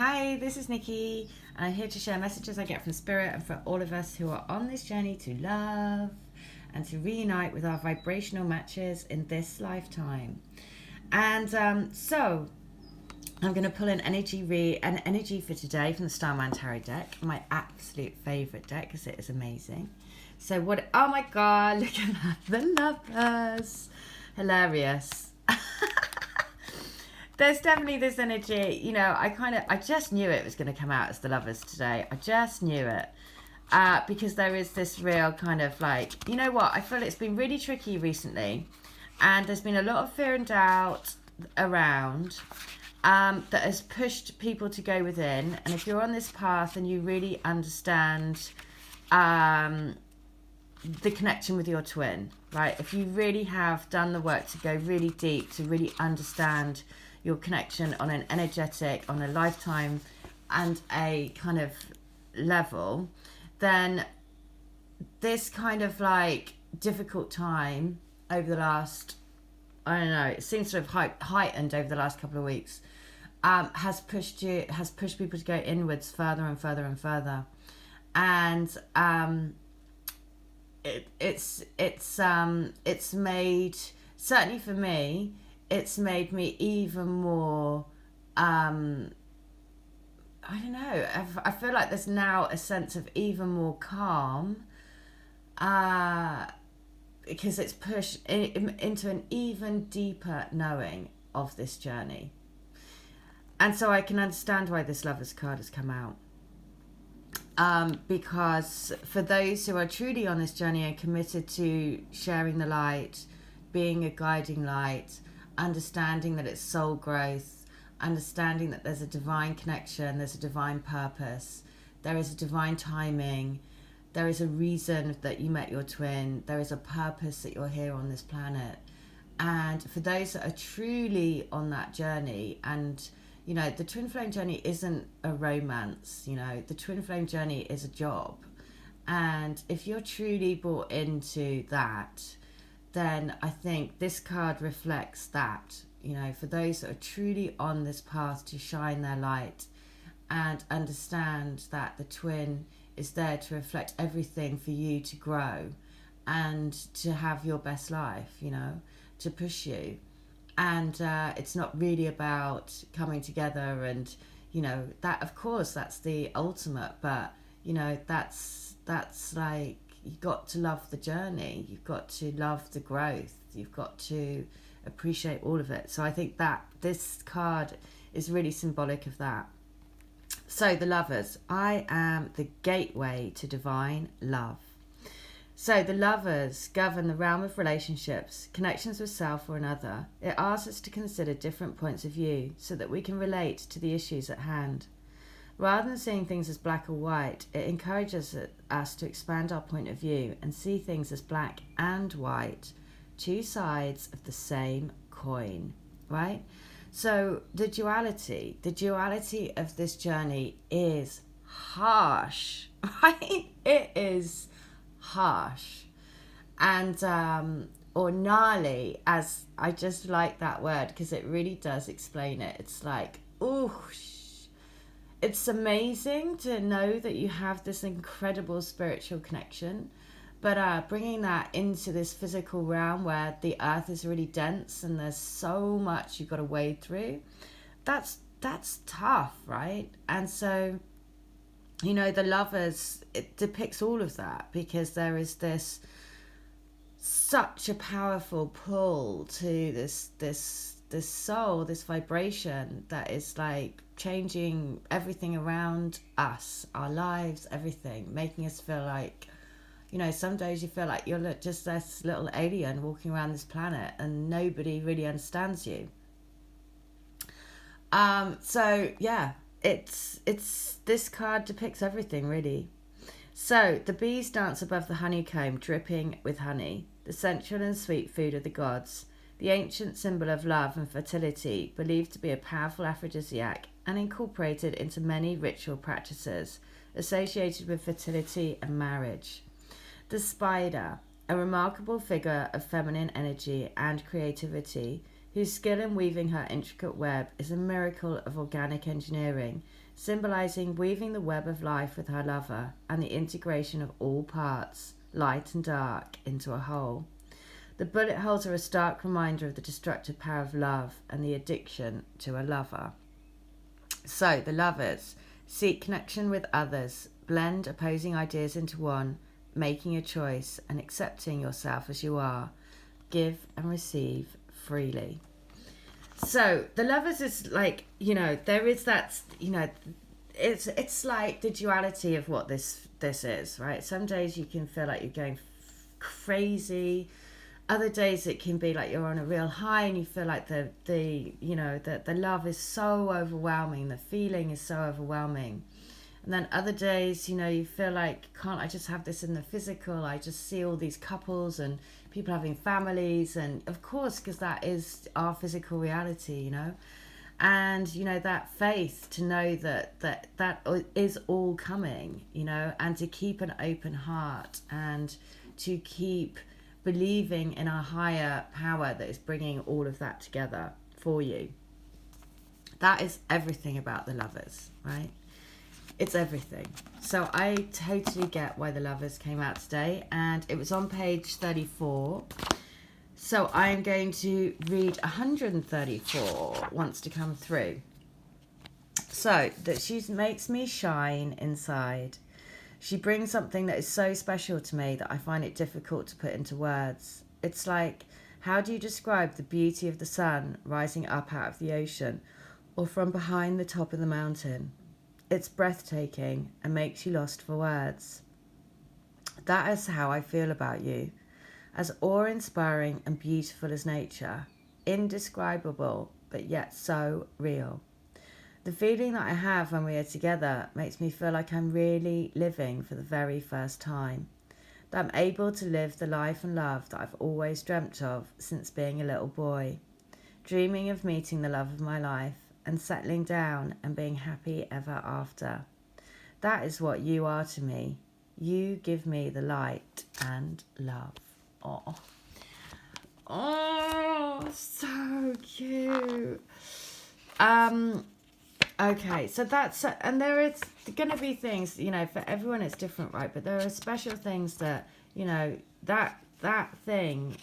Hi, this is Nikki. I'm here to share messages I get from Spirit and for all of us who are on this journey to love and to reunite with our vibrational matches in this lifetime. And so I'm going to pull an energy for today from the Starman Tarot deck, my absolute favourite deck because it is amazing. So oh my God, look at that, the lovers. Hilarious. There's definitely this energy, I just knew it was going to come out as the lovers today. I just knew it. Because there is this real kind of like, you know what, I feel it's been really tricky recently. And there's been a lot of fear and doubt around that has pushed people to go within. And if you're on this path and you really understand the connection with your twin, right? If you really have done the work to go really deep, to really understand your connection on an energetic, on a lifetime and a kind of level, then this kind of like difficult time over the last, I don't know, it seems to have heightened over the last couple of weeks, has pushed people to go inwards further and further and further. And it's made, certainly for me, it's made me even more, I don't know, I feel like there's now a sense of even more calm, because it's pushed into an even deeper knowing of this journey. And so I can understand why this Lovers card has come out. Because for those who are truly on this journey and committed to sharing the light, being a guiding light, understanding that it's soul growth, understanding that there's a divine connection, there's a divine purpose, there is a divine timing, there is a reason that you met your twin, there is a purpose that you're here on this planet. And for those that are truly on that journey, and the twin flame journey isn't a romance, the twin flame journey is a job. And if you're truly bought into that, then I think this card reflects that, for those that are truly on this path to shine their light and understand that the twin is there to reflect everything for you to grow and to have your best life, to push you. And it's not really about coming together and, that, of course, that's the ultimate, but, that's like, you've got to love the journey, you've got to love the growth, you've got to appreciate all of it. So I think that this card is really symbolic of that. So the lovers, I am the gateway to divine love. So the lovers govern the realm of relationships, connections with self or another. It asks us to consider different points of view so that we can relate to the issues at hand. Rather than seeing things as black or white, it encourages us to expand our point of view and see things as black and white, two sides of the same coin, right? So the duality of this journey is harsh, right? It is harsh. And, or gnarly, as I just like that word because it really does explain it. It's like, ooh, it's amazing to know that you have this incredible spiritual connection, but bringing that into this physical realm where the earth is really dense and there's so much you've got to wade through, that's tough, right? And so, the lovers, it depicts all of that because there is this such a powerful pull to this soul, this vibration that is like changing everything around us, our lives, everything, making us feel like, some days you feel like you're just this little alien walking around this planet and nobody really understands you. So yeah, it's this card depicts everything really. So the bees dance above the honeycomb, dripping with honey, the sensual and sweet food of the gods, the ancient symbol of love and fertility, believed to be a powerful aphrodisiac and incorporated into many ritual practices associated with fertility and marriage. The spider, a remarkable figure of feminine energy and creativity, whose skill in weaving her intricate web is a miracle of organic engineering, symbolizing weaving the web of life with her lover and the integration of all parts, light and dark, into a whole. The bullet holes are a stark reminder of the destructive power of love and the addiction to a lover. So, the lovers seek connection with others, blend opposing ideas into one, making a choice and accepting yourself as you are, give and receive freely. So, the lovers is like, there is that, it's like the duality of what this is, right? Some days you can feel like you're going crazy. Other days it can be like you're on a real high and you feel like the love is so overwhelming, the feeling is so overwhelming. And then other days, you feel like, can't I just have this in the physical? I just see all these couples and people having families, and of course, because that is our physical reality, and that faith to know that is all coming, and to keep an open heart and to keep believing in a higher power that is bringing all of that together for you. That is everything about the lovers, right? It's everything. So I totally get why the lovers came out today, and it was on page 34. So I'm going to read 134 wants to come through. So that she makes me shine inside. She brings something that is so special to me that I find it difficult to put into words. It's like, how do you describe the beauty of the sun rising up out of the ocean or from behind the top of the mountain? It's breathtaking and makes you lost for words. That is how I feel about you. As awe-inspiring and beautiful as nature. Indescribable, but yet so real. The feeling that I have when we are together makes me feel like I'm really living for the very first time. That I'm able to live the life and love that I've always dreamt of since being a little boy. Dreaming of meeting the love of my life and settling down and being happy ever after. That is what you are to me. You give me the light and love. Oh, so cute. Okay, so that's, and there is going to be things, for everyone it's different, right? But there are special things that, that thing,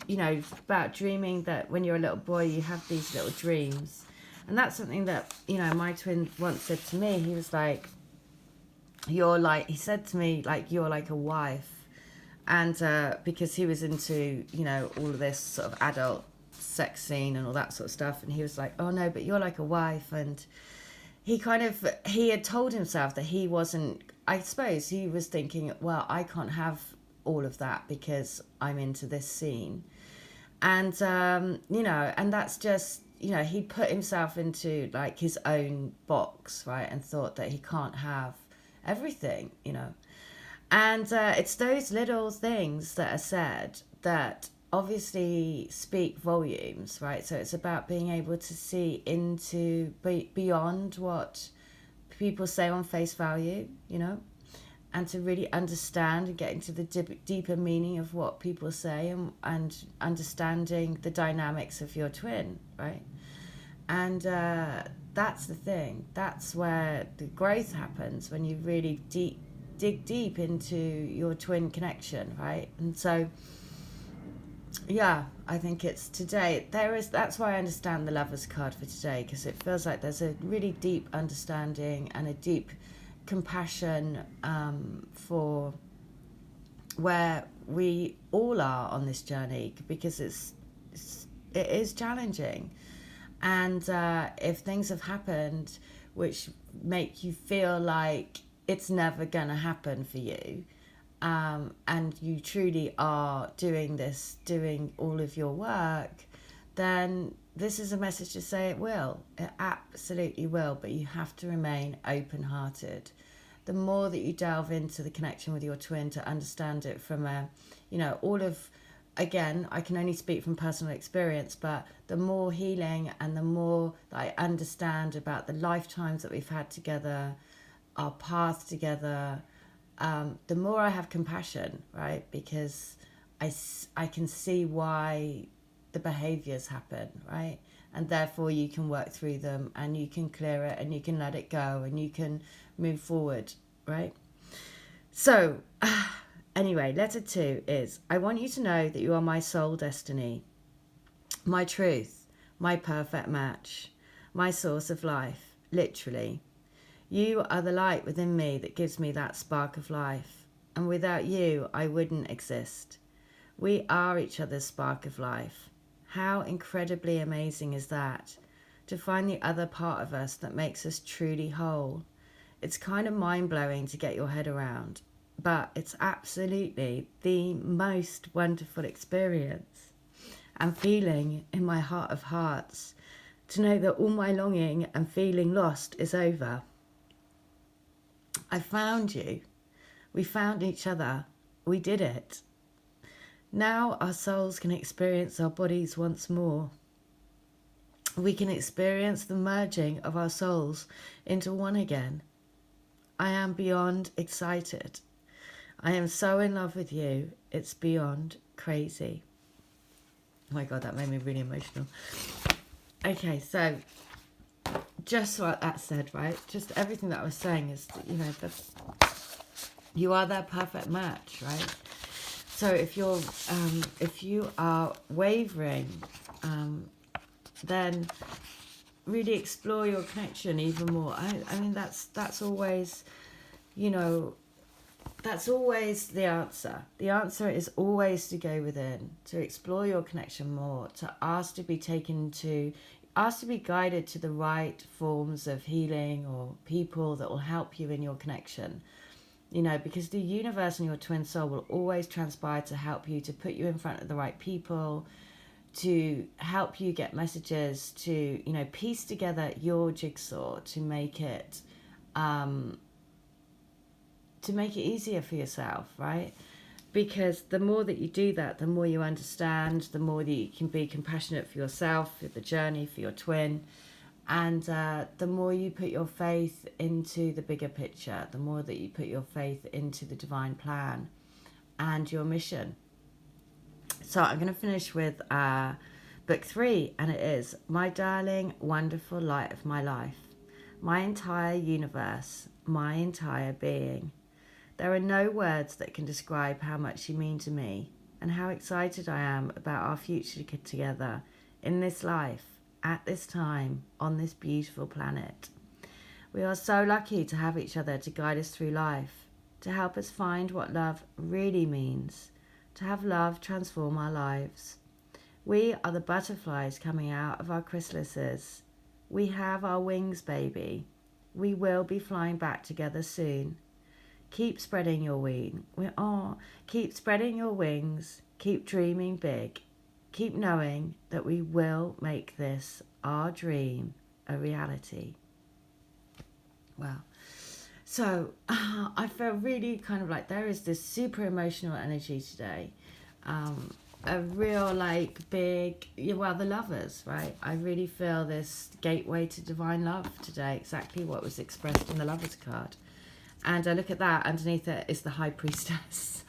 about dreaming that when you're a little boy, you have these little dreams. And that's something that, my twin once said to me. He was like, he said to me, like, you're like a wife. And because he was into, all of this sort of adult sex scene and all that sort of stuff. And he was like, oh no, but you're like a wife. And he had told himself that he wasn't, I suppose he was thinking, well, I can't have all of that because I'm into this scene. And, and that's just, he put himself into like his own box, right? And thought that he can't have everything, And it's those little things that are said that obviously speak volumes, right? So it's about being able to see into beyond what people say on face value, and to really understand and get into the deeper meaning of what people say, and understanding the dynamics of your twin, right? And that's the thing. That's where the growth happens, when you really dig deep into your twin connection, right? And so, yeah, I think it's today. That's why I understand the Lovers card for today, because it feels like there's a really deep understanding and a deep compassion for where we all are on this journey, because it is challenging. And if things have happened which make you feel like it's never going to happen for you, and you truly are doing all of your work, then this is a message to say it will. It absolutely will, but you have to remain open-hearted. The more that you delve into the connection with your twin to understand it from again, I can only speak from personal experience, but the more healing and the more that I understand about the lifetimes that we've had together, our path together, the more I have compassion, right? Because I can see why the behaviours happen, right? and therefore you can work through them, and you can clear it, and you can let it go, and you can move forward, right? So anyway, letter 2 is, I want you to know that you are my soul destiny, my truth, my perfect match, my source of life, literally. You are the light within me that gives me that spark of life, and without you I wouldn't exist. We are each other's spark of life. How incredibly amazing is that? To find the other part of us that makes us truly whole. It's kind of mind-blowing to get your head around, but it's absolutely the most wonderful experience and feeling in my heart of hearts to know that all my longing and feeling lost is over. I found you. We found each other. We did it. Now our souls can experience our bodies once more. We can experience the merging of our souls into one again. I am beyond excited. I am so in love with you. It's beyond crazy. Oh my God, that made me really emotional. Okay, so just what that said, right? Just everything that I was saying is, you know, you are that perfect match, right? So if you are wavering, then really explore your connection even more. I mean, that's always, you know, that's always the answer. The answer is always to go within, to explore your connection more, to ask to be guided to the right forms of healing or people that will help you in your connection. You know, because the universe and your twin soul will always transpire to help you, to put you in front of the right people, to help you get messages, to, you know, piece together your jigsaw to make it easier for yourself, right? Because the more that you do that, the more you understand, the more that you can be compassionate for yourself, for the journey, for your twin. And the more you put your faith into the bigger picture, the more that you put your faith into the divine plan and your mission. So I'm going to finish with book 3, and it is, my darling, wonderful light of my life, my entire universe, my entire being. There are no words that can describe how much you mean to me and how excited I am about our future together in this life, at this time, on this beautiful planet. We are so lucky to have each other to guide us through life, to help us find what love really means, to have love transform our lives. We are the butterflies coming out of our chrysalises. We have our wings, baby. We will be flying back together soon. Keep spreading your keep spreading your wings. Keep dreaming big. Keep knowing that we will make this, our dream, a reality. Wow. So I feel really kind of like there is this super emotional energy today. A real like big, well, the lovers, right? I really feel this gateway to divine love today, exactly what was expressed in the lovers card. And I look at that, underneath it is the high priestess.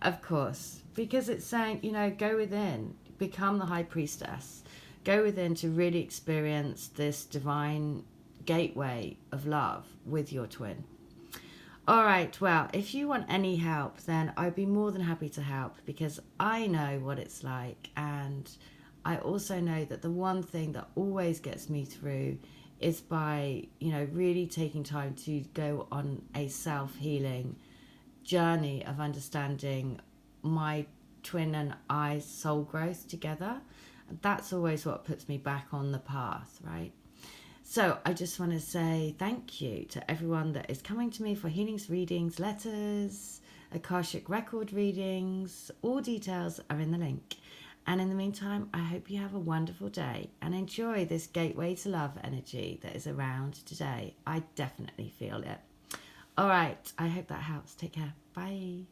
Of course, because it's saying, you know, go within, become the high priestess. Go within to really experience this divine gateway of love with your twin. All right, well, if you want any help, then I'd be more than happy to help, because I know what it's like. And I also know that the one thing that always gets me through is by, you know, really taking time to go on a self-healing journey of understanding my twin and I's soul growth together. And that's always what puts me back on the path, right? So I just want to say thank you to everyone that is coming to me for healings, readings, letters, Akashic record readings. All details are in the link. And in the meantime, I hope you have a wonderful day and enjoy this gateway to love energy that is around today. I definitely feel it. All right, I hope that helps. Take care. Bye.